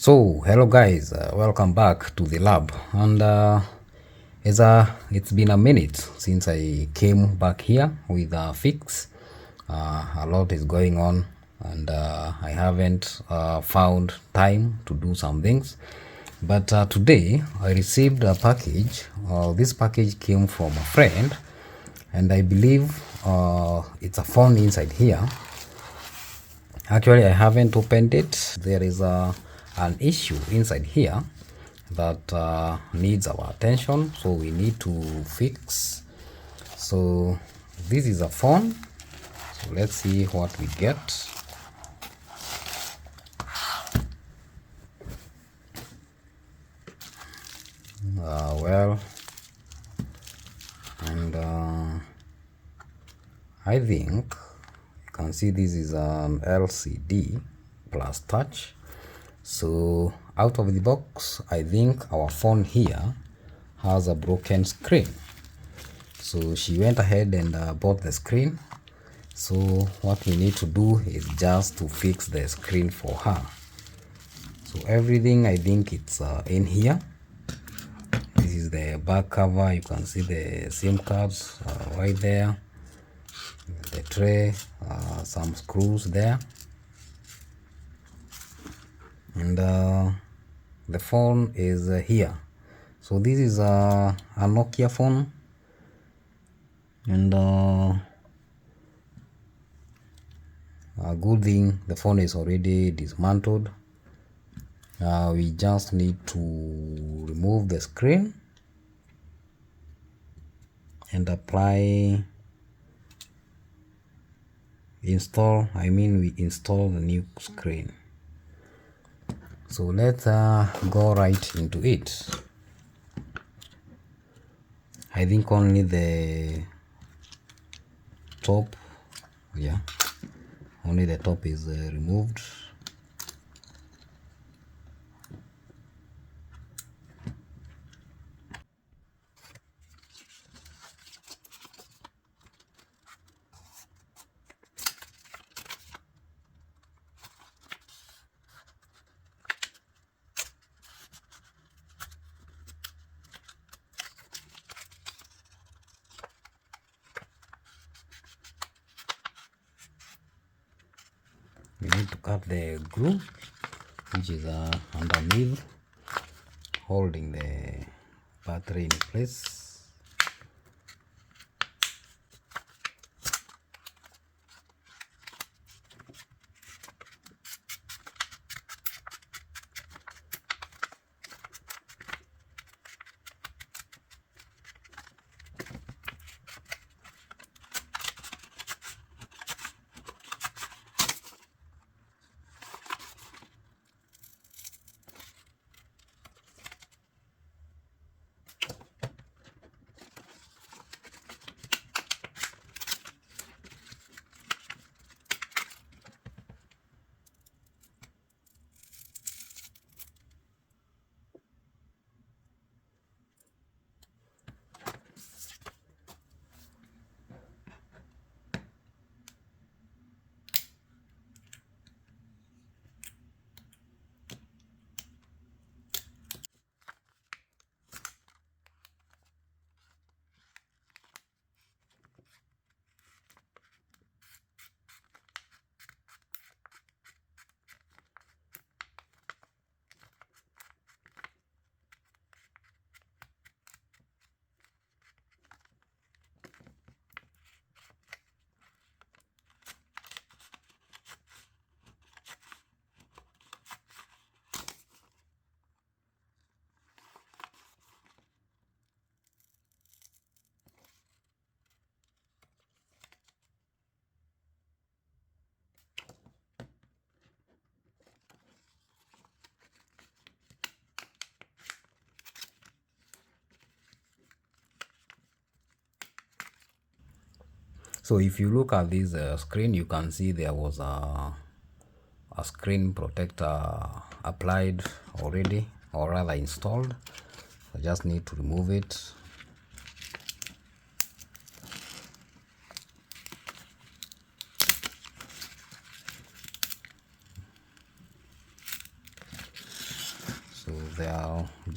So hello guys, welcome back to the lab. And it's been a minute since I came back here with a fix. A lot is going on, and I haven't found time to do some things. But today I received a package. This package came from a friend, and I believe it's a phone inside here. Actually, I haven't opened it. There is an issue inside here that needs our attention, so we need to fix. So this is a phone, so let's see what we get. Well, and I think you can see this is an LCD plus touch. So out of the box, I think our phone here has a broken screen. So she went ahead and bought the screen. So what we need to do is just to fix the screen for her. So everything, I think it's in here. This is the back cover. You can see the SIM cards right there, the tray, some screws there, and the phone is here. So this is a Nokia phone, and a good thing the phone is already dismantled. We just need to remove the screen and we install the new screen. So let's go right into it. I think only the top, only the top is removed. We need to cut the glue which is underneath, holding the battery in place. So if you look at this screen, you can see there was a screen protector applied already, or rather installed. I just need to remove it.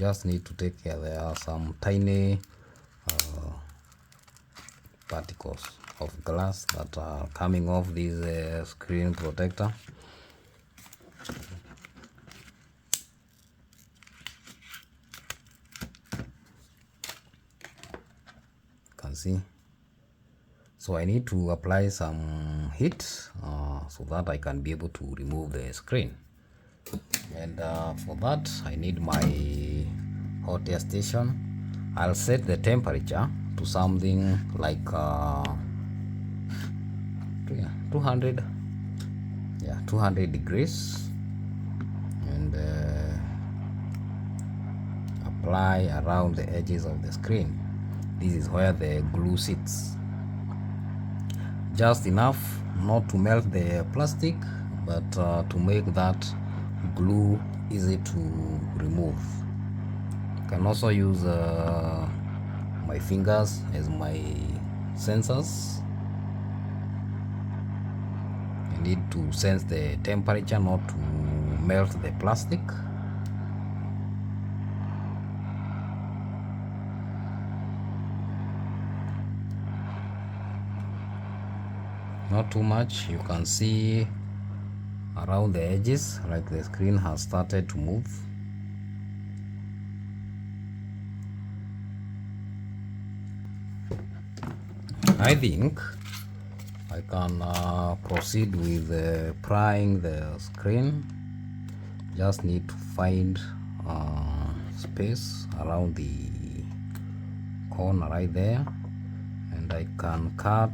just need to take care. There are some tiny particles of glass that are coming off this screen protector. You can see. So I need to apply some heat so that I can be able to remove the screen. And for that I need my hot air station. I'll set the temperature to something like 200 degrees, and apply around the edges of the screen. This is where the glue sits. Just enough not to melt the plastic, but to make that glue easy to remove. You can also use my fingers as my sensors. I need to sense the temperature, not to melt the plastic. Not too much. You can see around the edges, like the screen has started to move. I think I can proceed with prying the screen. Just need to find space around the corner right there, and I can cut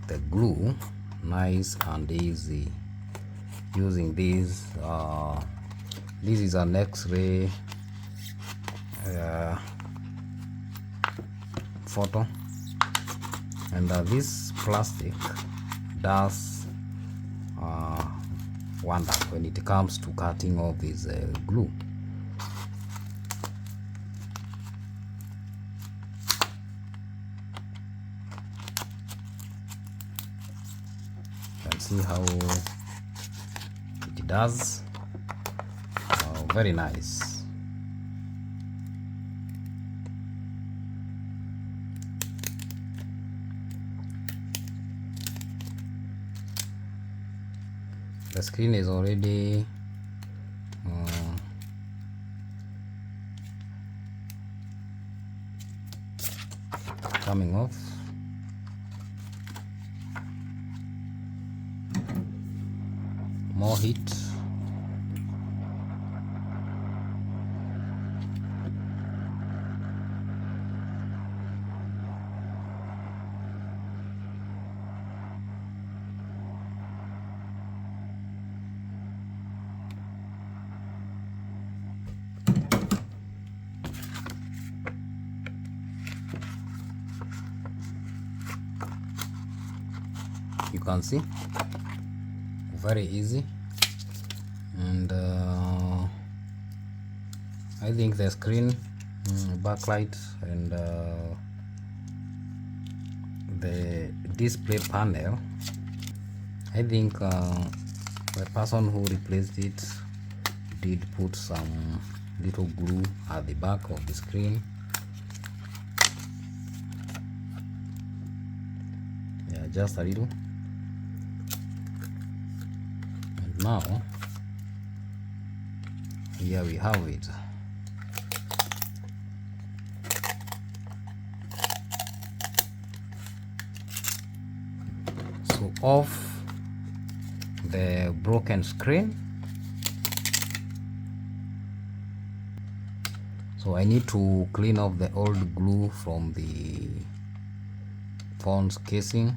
the glue nice and easy using this. This is an X-ray photo, and this plastic does wonder when it comes to cutting off this glue. You can see how it does. Very nice. The screen is already coming off. More heat. You can see, very easy. And I think the screen backlight and the display panel, I think the person who replaced it did put some little glue at the back of the screen. Yeah, just a little. And now here we have it. So off the broken screen. So I need to clean off the old glue from the phone's casing.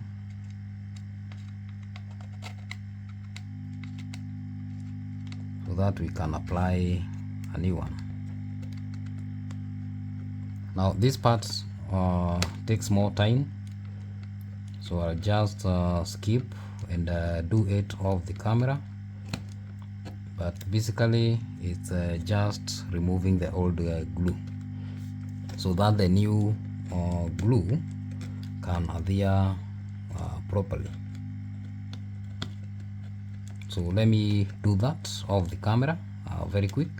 So that we can apply a new one. Now this part takes more time, so I'll just skip and do it off the camera. But basically it's just removing the old glue so that the new glue can adhere properly. So let me do that off the camera very quick.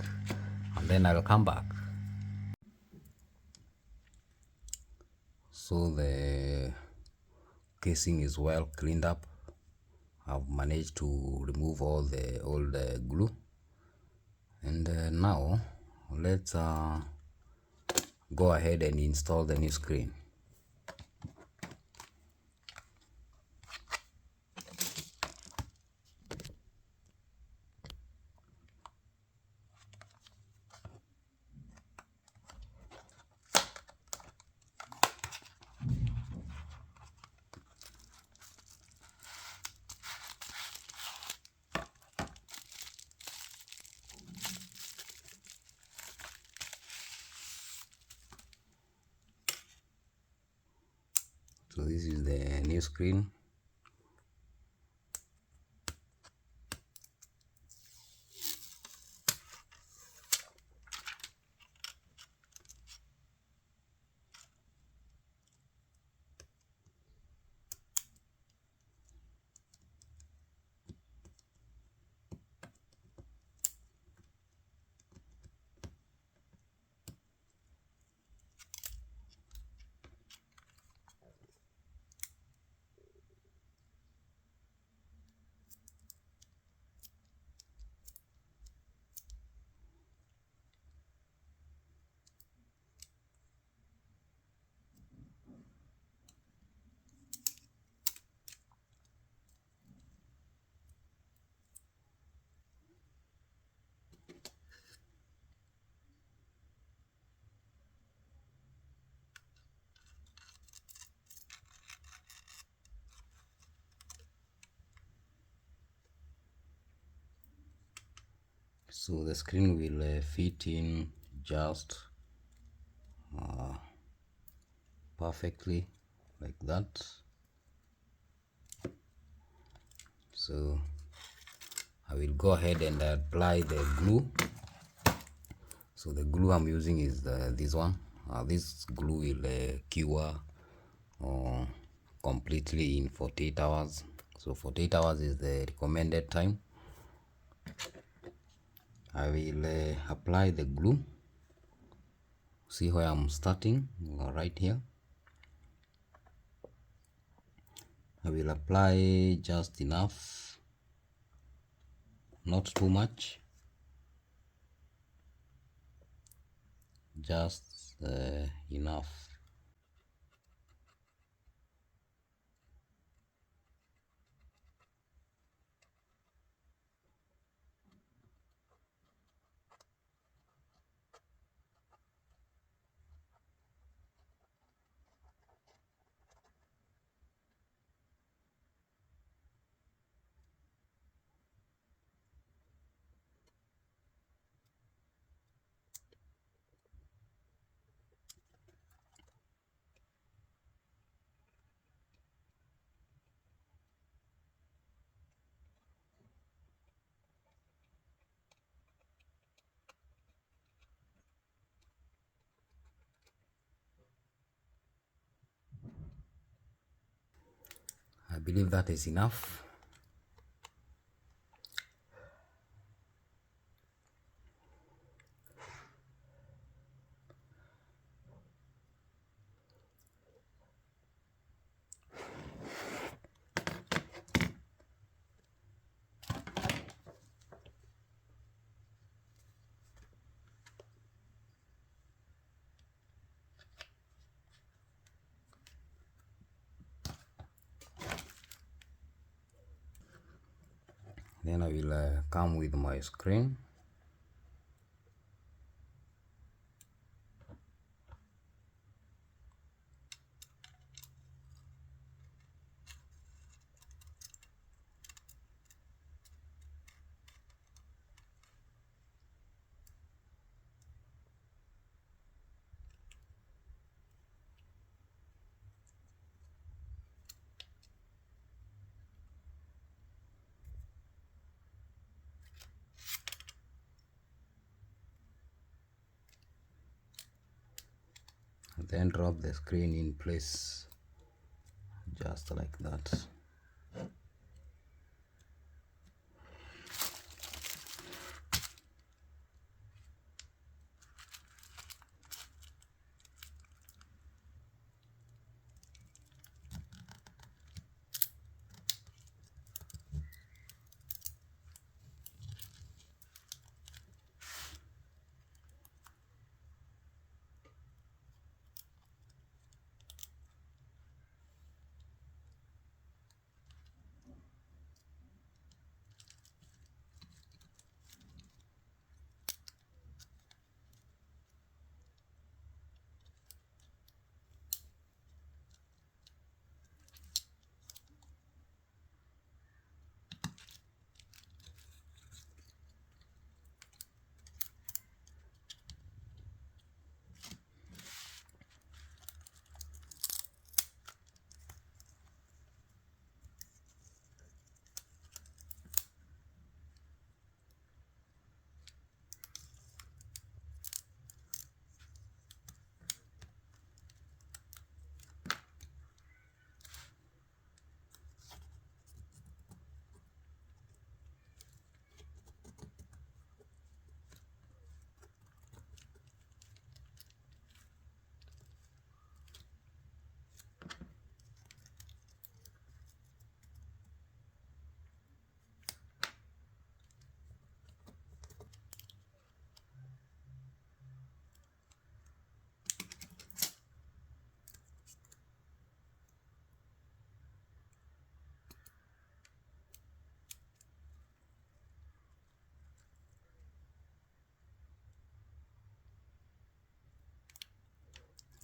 and then I'll come back. So the casing is well cleaned up. I've managed to remove all the old glue, and now let's go ahead and install the new screen. So this is the new screen. So the screen will fit in just perfectly like that. So I will go ahead and apply the glue. So the glue I'm using is this one. This glue will cure completely in 48 hours. So 48 hours is the recommended time. I will apply the glue. See where I'm starting, right here. I will apply just enough, not too much, just enough. I believe that is enough. Then I will come with my screen. Then drop the screen in place, just like that.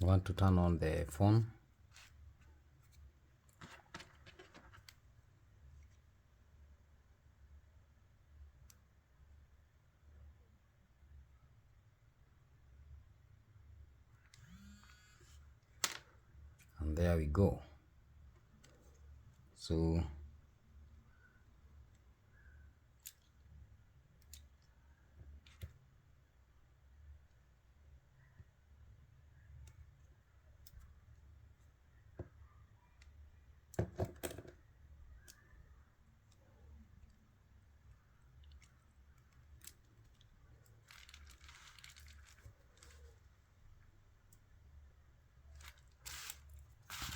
I want to turn on the phone. And there we go. So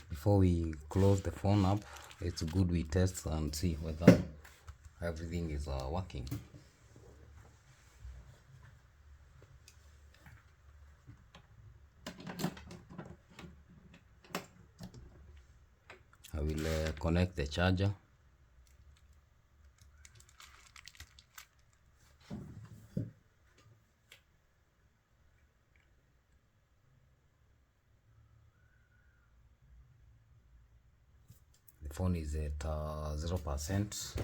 before we close the phone up, it's good we test and see whether everything is working. I will connect the charger. The phone is at 0%.